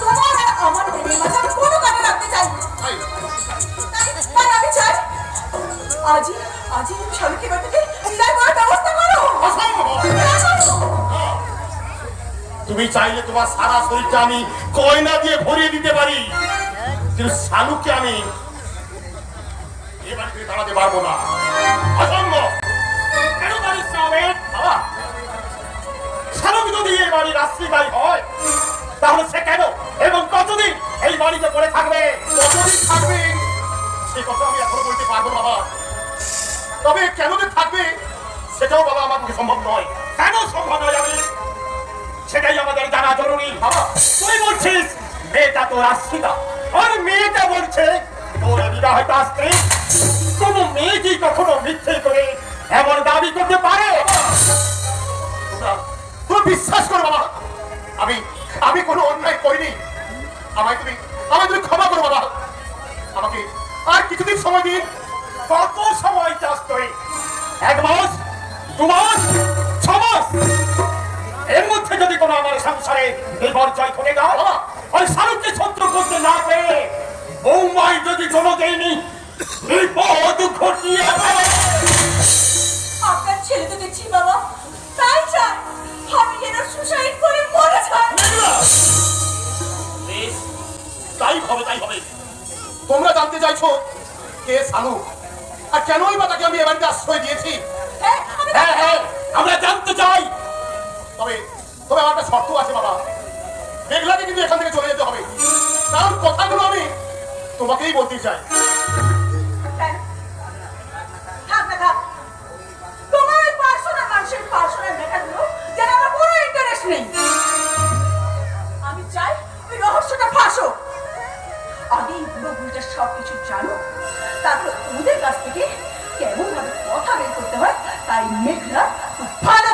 তোমার আর আমার প্রেমের মাঝে আমি কোনো কাজে রাখতে চাই না। তাই আমি চাই আজই তুমি স্বামীকে বাড়িতে বিদায় করার ব্যবস্থা করো। তুমি চাইলে তোমার সারা শরীরটা আমি গয়না দিয়ে ভরিয়ে দিতে পারি, কিন্তু শালুকে আমি এ বাড়িতে দাঁড়াতে পারবো না। অসম্ভব। কেন পারিস না বাবা? শালুক যদি এই বাড়ির রাষ্ট্রীয় হয় তাহলে সে কেন এবং কতদিন এই বাড়িতে পড়ে থাকবে? কতদিন থাকবে সে কথা আমি এখনো বলতে পারবো না বাবা। তবে কেন যে থাকবে সেটাও বাবা আমার পক্ষে সম্ভব নয়। কেন সম্ভব নয় আমি সেটাই আমাদের জানা জরুরি। বাবা তুই বলছিস মেয়েটা তোর আশ্রিতা, আর মেয়েটা বলছে তোর বিবাহিত স্ত্রী। কোন মেয়ে কি কখনো মিথ্যে করে এমন দাবি করতে পারে? তুই বিশ্বাস কর বাবা, আমি কোনো অন্যায় করিনি। আমায় তুমি ক্ষমা করো বাবা। আমাকে আর কিছুদিন সময় দিন। কত সময় চাস তুই? 1 মাস, 2 মাস, 6 মাস? এর মধ্যে যদি কোনো আমার সংসারে বিপর্যয় ঘটে যায়, ওই শালুককে সহ্য করতে না পেরে বৌমাই যদি কোনো দেয়নি বিপদ ঘটিয়ে আপনার ছেলে তো দেখছি বাবা তাই চাই আমি যেন সুসাইড করে মরে যাই। তাই হবে। তোমরা জানতে চাইছো কে শালুক আর কেনই বা তাকে আমি এ বাড়িতে আশ্রয় দিয়েছি? হ্যাঁ আমরা জানতে চাই। তবে আমার একটা শর্ত আছে বাবা, মেঘলাকে কিন্তু এখান থেকে চলে যেতে হবে। কারণ কথাগুলো আমি তোমাকেই বলতে চাই। তোমার পার্সোনাল মানুষের পার্সোনাল ম্যাটারগুলো যেন আমার কোনো ইন্টারেস্ট নেই। আমি চাই ওই রহস্যটা ফাঁসো। আগেই পুরো ভুলটা সবকিছু জানো, তারপর ওদের কাছ থেকে কেমন ভাবে কথা বের করতে হয় তাই মেঘলা ভালো